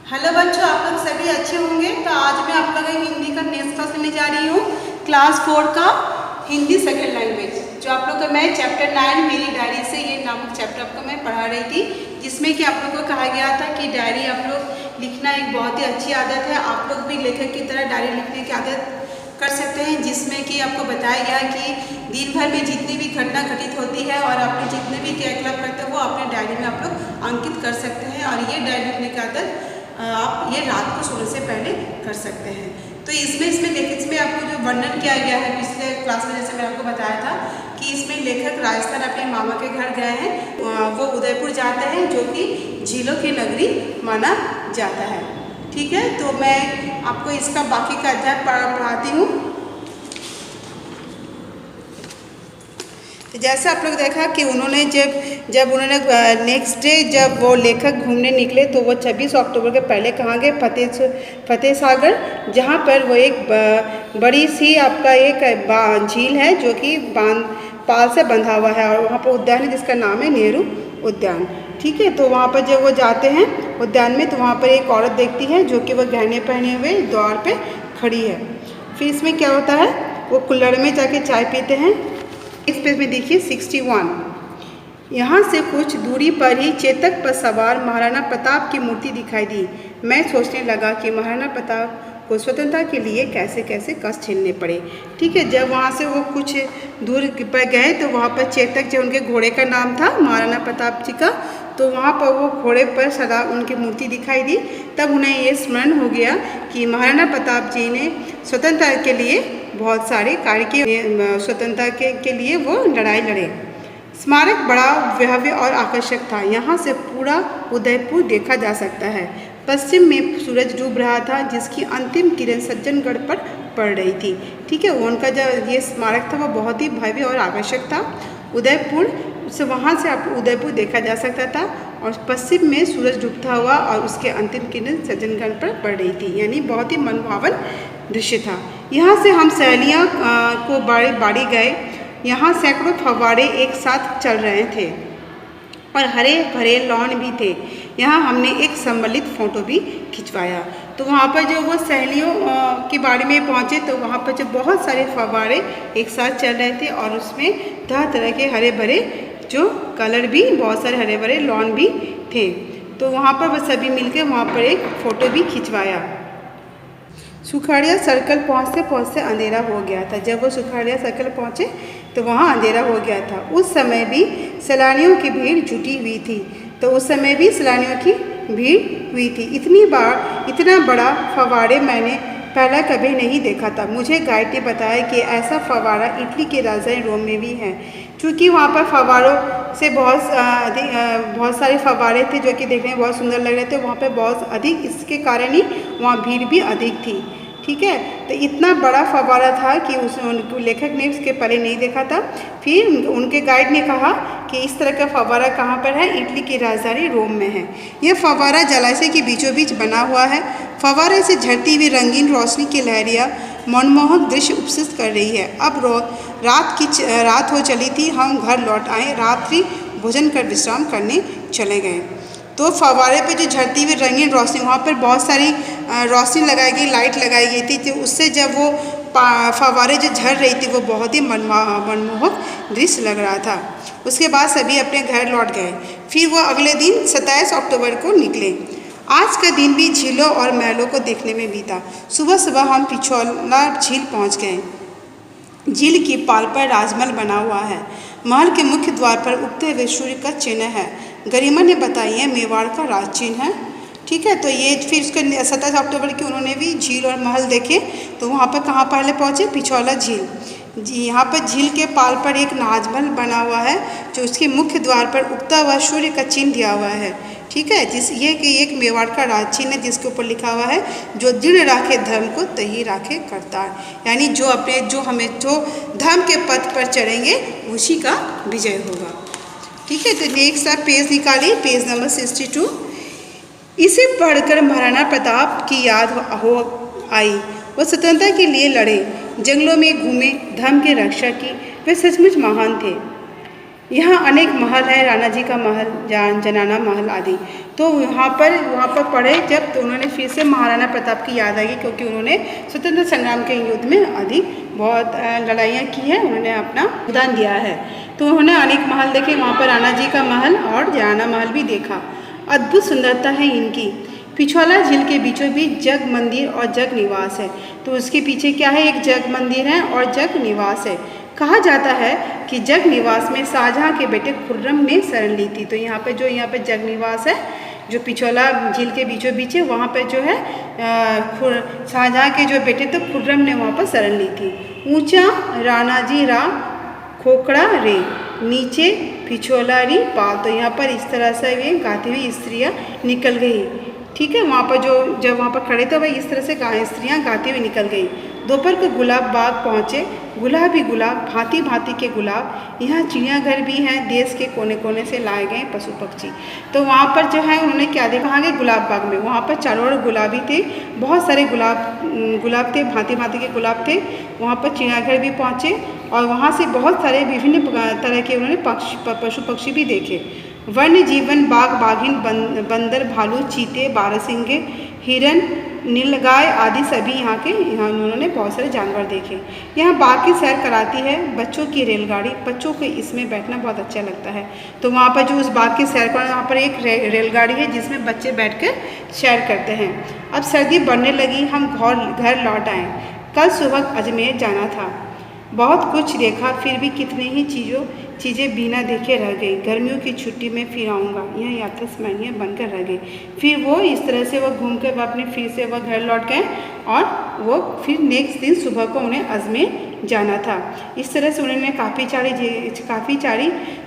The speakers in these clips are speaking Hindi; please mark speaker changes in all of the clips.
Speaker 1: हेलो बच्चों, आप लोग सभी अच्छे होंगे। तो आज मैं आप लोगों को हिंदी का नेक्स्ट क्लास लेने जा रही हूँ, क्लास 4 का हिंदी सेकेंड लैंग्वेज। जो आप लोग को मैं चैप्टर 9 मेरी डायरी से ये नामक चैप्टर आपको मैं पढ़ा रही थी, जिसमें कि आप लोग को कहा गया था कि डायरी आप लोग लिखना एक बहुत ही अच्छी आदत है। आप लोग भी लेखक की तरह डायरी लिखने की आदत कर सकते हैं, जिसमें कि आपको बताया गया कि दिन भर में जितनी भी घटना घटित होती है और आपने जितने भी क्रियाकलाप करते हैं वो अपने डायरी में आप लोग अंकित कर सकते हैं। और ये डायरी लिखने की आदत आप ये रात को सोने से पहले कर सकते हैं। तो इसमें लेखक में आपको जो वर्णन किया गया है पिछले क्लास में, जैसे मैंने आपको बताया था कि इसमें लेखक राजस्थान अपने मामा के घर गए हैं। वो उदयपुर जाते हैं, जो कि झीलों की नगरी माना जाता है। ठीक है, तो मैं आपको इसका बाकी का अध्याय पढ़ाती हूँ। जैसे आप लोग देखा कि उन्होंने जब उन्होंने नेक्स्ट डे जब वो लेखक घूमने निकले तो वो 26 अक्टूबर के पहले कहाँ गए, फतेह सागर, जहाँ पर वो एक बड़ी सी आपका एक झील है जो कि पाल से बंधा हुआ है, और वहाँ पर उद्यान है जिसका नाम है नेहरू उद्यान। ठीक है, तो वहाँ पर जब वो जाते हैं उद्यान में तो वहाँ पर एक औरत देखती है जो कि वो गहने पहने हुए द्वार पे खड़ी है। फिर इसमें क्या होता है, वो कुल्हड़ में जाके चाय पीते हैं। इस पेज में देखिए 61। यहाँ से कुछ दूरी पर ही चेतक पर सवार महाराणा प्रताप की मूर्ति दिखाई दी। मैं सोचने लगा कि महाराणा प्रताप को स्वतंत्रता के लिए कैसे कैसे कष्ट झेलने पड़े। ठीक है, जब वहाँ से वो कुछ दूर पर गए तो वहाँ पर चेतक, जो उनके घोड़े का नाम था महाराणा प्रताप जी का, तो वहाँ पर वो घोड़े पर सदा उनकी मूर्ति दिखाई दी। तब उन्हें ये स्मरण हो गया कि महाराणा प्रताप जी ने स्वतंत्रता के लिए बहुत सारे कार्य किए, स्वतंत्रता के लिए वो लड़ाई लड़े। स्मारक बड़ा भव्य और आकर्षक था। यहाँ से पूरा उदयपुर देखा जा सकता है। पश्चिम में सूरज डूब रहा था, जिसकी अंतिम किरण सज्जनगढ़ पर पड़ रही थी। ठीक है, उनका जो ये स्मारक था वो बहुत ही भव्य और आकर्षक था। उदयपुर से वहाँ से आप उदयपुर देखा जा सकता था, और पश्चिम में सूरज डूबता हुआ और उसके अंतिम किरण सज्जनगढ़ पर पड़ रही थी, यानी बहुत ही मनभावन दृश्य था। यहाँ से हम सहेलियाँ को बाड़ी गए। यहाँ सैकड़ों फव्वारे एक साथ चल रहे थे और हरे भरे लॉन भी थे। यहाँ हमने एक सम्मिलित फ़ोटो भी खिंचवाया। तो वहाँ पर जो वो सहेलियों की बाड़ी में पहुँचे तो वहाँ पर जो बहुत सारे फव्वारे एक साथ चल रहे थे, और उसमें तरह तरह के हरे भरे जो कलर भी, बहुत सारे हरे भरे लॉन भी थे। तो वहाँ पर वो सभी मिलकर वहाँ पर एक फ़ोटो भी खिंचवाया। सुखाड़िया सर्कल पहुँचते पहुँचते अंधेरा हो गया था। जब वो सुखाड़िया सर्कल पहुँचे तो वहाँ अंधेरा हो गया था। उस समय भी सैलानियों की भीड़ जुटी हुई थी। तो उस समय भी सैलानियों की भीड़ हुई थी। इतना बड़ा फव्वारे मैंने पहले कभी नहीं देखा था। मुझे गाइड ने बताया कि ऐसा फव्वारा इटली के राजधानी रोम में भी है। क्योंकि वहाँ पर फव्वारों से बहुत सारे फव्वारे थे जो कि देखने में बहुत सुंदर लग रहे थे। वहाँ पर बहुत अधिक, इसके कारण ही वहाँ भीड़ भी अधिक थी। ठीक है, तो इतना बड़ा फव्वारा था कि उनको लेखक ने उसके पहले नहीं देखा था। फिर उनके गाइड ने कहा कि इस तरह का फव्वारा कहाँ पर है, इटली की राजधानी रोम में है। यह फव्वारा जलाशय के बीचों बीच बना हुआ है। फव्वारे से झड़ती हुई रंगीन रोशनी की लहरियाँ मनमोहक दृश्य उपस्थित कर रही है। अब रात हो चली थी। हम घर लौट आए, रात्रि भोजन कर विश्राम करने चले गए। तो फव्वारे पे जो झड़ती हुई रंगीन रोशनी, वहाँ पर बहुत सारी रोशनी लगाई गई, लाइट लगाई गई थी। तो उससे जब वो फव्वारे जो झड़ रही थी वो बहुत ही मनमोहक दृश्य लग रहा था। उसके बाद सभी अपने घर लौट गए। फिर वो अगले दिन 27 अक्टूबर को निकले। आज का दिन भी झीलों और महलों को देखने में बीता। सुबह सुबह हम पिछोला झील पहुँच गए। झील की पाल पर राजमहल बना हुआ है। महल के मुख्य द्वार पर उगते हुए सूर्य का चिन्ह है। गरिमा ने बताई है मेवाड़ का राज चिन्ह है। ठीक है, तो ये फिर उसके 27 अक्टूबर की उन्होंने भी झील और महल देखे। तो वहाँ पर कहाँ पहले पहुँचे, पिछौला झील जी। यहाँ पर झील के पाल पर एक राजमहल बना हुआ है, जो उसके मुख्य द्वार पर उगता हुआ सूर्य का चिन्ह दिया हुआ है। ठीक है, ये कि एक मेवाड़ का राज चिन्ह है, जिसके ऊपर लिखा हुआ है जो दृढ़ राखे धर्म को तही राखे करतार, यानी जो धर्म के पथ पर चढ़ेंगे उसी का विजय होगा। ठीक है, तो नेक्स्ट आप पेज निकालिए, पेज नंबर 62। इसे पढ़कर महाराणा प्रताप की याद हो आई। वो स्वतंत्रता के लिए लड़े, जंगलों में घूमे, धर्म की रक्षा की। वे सचमुच महान थे। यहाँ अनेक महल है, राणा जी का महल, जनाना महल आदि। तो वहाँ पर पढ़े जब, तो उन्होंने फिर से महाराणा प्रताप की याद आई, क्योंकि उन्होंने स्वतंत्र संग्राम के युद्ध में आदि बहुत लड़ाइयाँ की हैं, उन्होंने अपना योगदान दिया है। तो उन्होंने अनेक महल देखे, वहाँ पर राणा जी का महल और जनाना महल भी देखा। अद्भुत सुंदरता है इनकी। पिछवाला झील के बीचों बीच जग मंदिर और जग निवास है। तो उसके पीछे क्या है, एक जग मंदिर है और जग निवास है। कहा जाता है कि जग निवास में शाहजहाँ के बेटे खुर्रम ने शरण ली थी। तो यहाँ पे जग निवास है, जो पिछोला झील के बीचों बीच है, वहाँ पे जो है शाहजहाँ के जो बेटे थे खुर्रम ने वहाँ पर शरण ली थी। ऊंचा राणाजी रा खोखड़ा रे, नीचे पिछोला री पाल। तो यहाँ पर इस तरह से ये गाती हुई स्त्रियाँ निकल गई। ठीक है, वहाँ पर जब वहाँ पर खड़े थे वही इस तरह से स्त्रियाँ गाती हुई निकल गई। दोपहर को गुलाब बाग पहुँचे, गुलाबी गुलाब, भांति भांति के गुलाब। यहाँ चिड़ियाघर भी हैं, देश के कोने कोने से लाए गए पशु पक्षी। तो वहाँ पर जो है उन्होंने क्या देखा, आगे गुलाब बाग में, वहाँ पर चारों ओर गुलाबी थे, बहुत सारे गुलाब थे, भांति भांति के गुलाब थे। वहाँ पर चिड़ियाघर भी पहुँचे और वहाँ से बहुत सारे विभिन्न तरह के उन्होंने पशु पक्षी भी देखे। वन्य जीवन, बाघ, बाघिन, बंदर, भालू, चीते, बारहसिंगे, हिरन, नीलगाय आदि सभी यहाँ उन्होंने बहुत सारे जानवर देखे। यहाँ बाघ की सैर कराती है बच्चों की रेलगाड़ी, बच्चों को इसमें बैठना बहुत अच्छा लगता है। तो वहाँ पर जो उस बाघ की सैर कर, वहाँ पर एक रेलगाड़ी है जिसमें बच्चे बैठकर सैर करते हैं। अब सर्दी बढ़ने लगी, हम घर लौट आए। कल सुबह अजमेर जाना था, बहुत कुछ देखा, फिर भी कितने ही चीज़ें बिना देखे रह गई। गर्मियों की छुट्टी में फिर आऊँगा, यह यात्रा स्मरणीय बनकर रह गई। फिर वो इस तरह से वो घूम कर अपने फिर से वह घर लौट गए और वो फिर नेक्स्ट दिन सुबह को उन्हें अजमेर जाना था। इस तरह से उन्होंने काफ़ी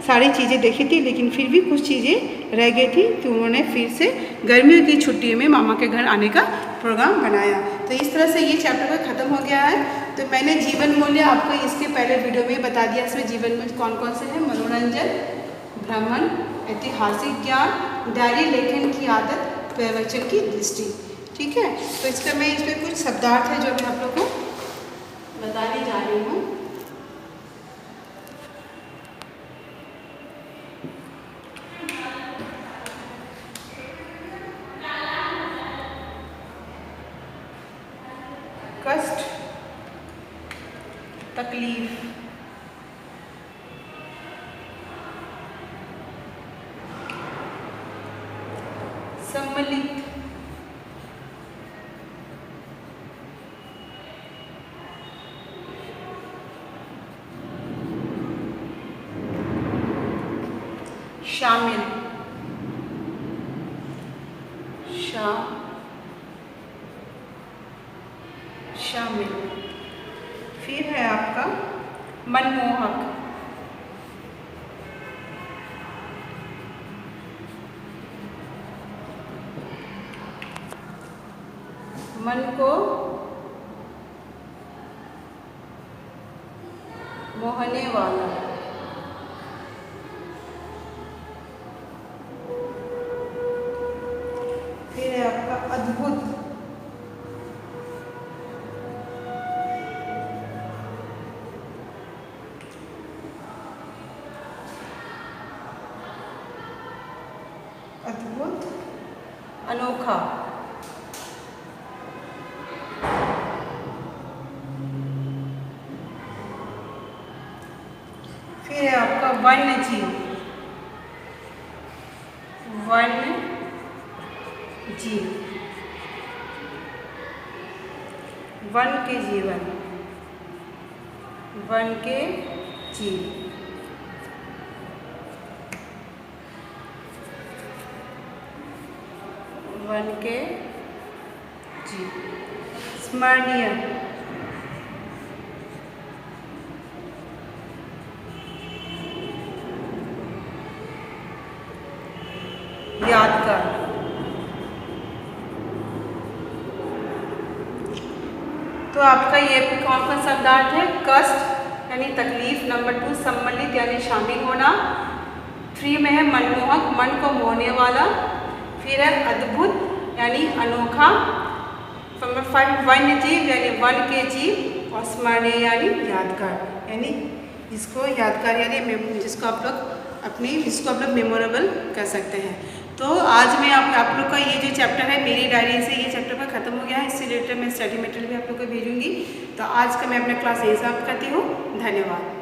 Speaker 1: सारी चीज़ें देखी थी, लेकिन फिर भी कुछ चीज़ें रह गई थी। तो उन्होंने फिर से गर्मियों की छुट्टी में मामा के घर आने का प्रोग्राम बनाया। तो इस तरह से ये चैप्टर ख़त्म हो गया है। तो मैंने जीवन मूल्य आपको इसके पहले वीडियो में बता दिया, इसमें जीवन मूल्य कौन कौन से हैं, मनोरंजन, भ्रमण, ऐतिहासिक ज्ञान, डायरी लेखन की आदत, प्रवचन की दृष्टि। ठीक है, तो इसमें कुछ शब्दार्थ है जो मैं आप लोग को बताने जा रही हूँ। कष्ट, तकलीफ, सम्मिलित, शामिल, शामिल। फिर है आपका मनमोहक, मन को मोहने वाला, फिर है आपका अद्भुत, अनोखा, फिर है आपका वन्य जीव, वन के जीवन, वन के जीव, वन के जीव। स्मरणीय, यादगार। तो आपका ये कौन सा शब्दार्थ है, कष्ट यानी तकलीफ, नंबर 2 सम्मिलित यानी शामिल होना, 3 में है मनमोहक, मन को मोहने वाला, फिर है अद्भुत यानी अनोखा, नंबर 5 वन्य जीव यानी वन के जीव, और स्मरणीय यानी यादगार यानी जिसको यादगार यानी जिसको आप लोग मेमोरेबल कर सकते हैं। तो आज मैं आप लोग का ये जो चैप्टर है मेरी डायरी से, ये चैप्टर पर ख़त्म हो गया है। इससे रिलेटेड मैं स्टडी मटेरियल भी आप लोग को भेजूँगी। तो आज का मैं अपना क्लास यहीं समाप्त करती हूँ। धन्यवाद।